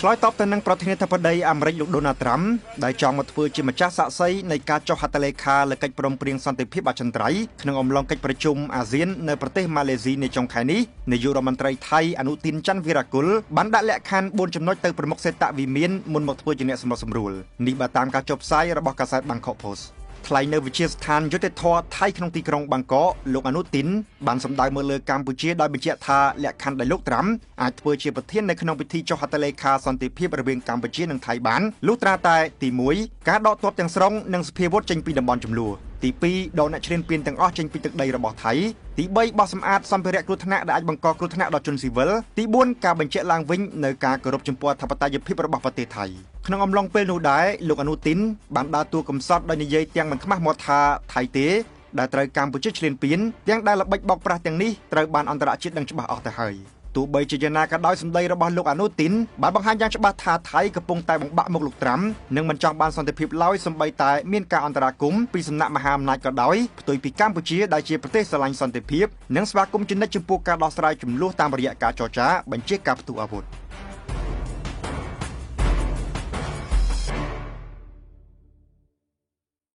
ឆ្លើយតបទៅនឹងប្រធានាធិបតីអាមេរិកលោកដូណាល់ត្រាំដែលចង់មកធ្វើជាម្ចាស់សាក្សីនៃការចុះហត្ថលេខាលើកិច្ចព្រមព្រៀងសន្តិភាពអចិន្ត្រៃយ៍ក្នុងអំឡុងកិច្ចប្រជុំអាស៊ាននៅប្រទេសម៉ាឡេស៊ីនាចុងខែនេះនាយករដ្ឋមន្ត្រីថៃអនុទានច័ន្ទវីរៈគុលបានដាក់លក្ខខណ្ឌ4ចំណុចទៅប្រមុខសេតវិមានមុនមកធ្វើជាអ្នកសម្របសម្រួលនេះបើតាមការចុះផ្សាយរបស់កាសែត Bangkok Post ថ្លែងនៅវិទ្យាស្ថានយុត្តិធម៌ថៃក្នុងទីក្រុងបាងកកលោកអនុទានបានសម្ដៅមកលើកម្ពុជាដោយបញ្ជាក់ថាលក្ខខណ្ឌដែលលោកត្រាំអាចធ្វើជាប្រធាននៅក្នុងពិធីចុះហត្ថលេខាសន្តិភាពរវាងកម្ពុជានិងថៃបានលុះត្រាតែទី1ការដកទ័ពទាំងស្រុងនិងសភាវុធចេញពីតំបន់ចំនួនទី2ដកអ្នកឈ្លានពានទាំងអស់ចេញពីទឹកដីរបស់ថៃទី3បោះសម្អាតសម្ភារៈគ្រោះថ្នាក់ដែលអាចបង្កគ្រោះថ្នាក់ដល់ជនស៊ីវិលទី4ការបញ្ជាក់ឡើងវិញនៅការគោរពចំពោះអធិបតេយ្យភាពរបស់ប្រទេសថៃក្នុងអំឡុងពេលនោះដែរលោកអនុទានបានដើរតួកំសត់ដោយនិយាយទាំងមិនខ្មាស់មាត់ថាថៃទេដែលត្រូវកម្ពុជាឈ្លានពានទាំងដែលល្បិចបោកប្រាស់ទាំងនេះត្រូវបានអន្តរជាតិដឹងច្បាស់អស់ទៅហើយទោះបីជាយ៉ាងណាក៏ដោយសម្ដីរបស់លោកអនុទានបានបង្ហាញយ៉ាងច្បាស់ថាថៃកំពុងតែបំបាក់មុខលោកត្រាំនិងមិនចង់បានសន្តិភាពឡើយសូម្បីតែមានការអន្តរាគមន៍ពីសំណាក់មហាអំណាចក៏ដោយផ្ទុយពីកម្ពុជាដែលជាប្រទេសស្រឡាញ់សន្តិភាពនិងស្វាគមន៍ជានិច្ចចំពោះការដោះស្រាយជម្លោះតាមរយៈការចរចាបញ្ជាការផ្ទុះអាវុធ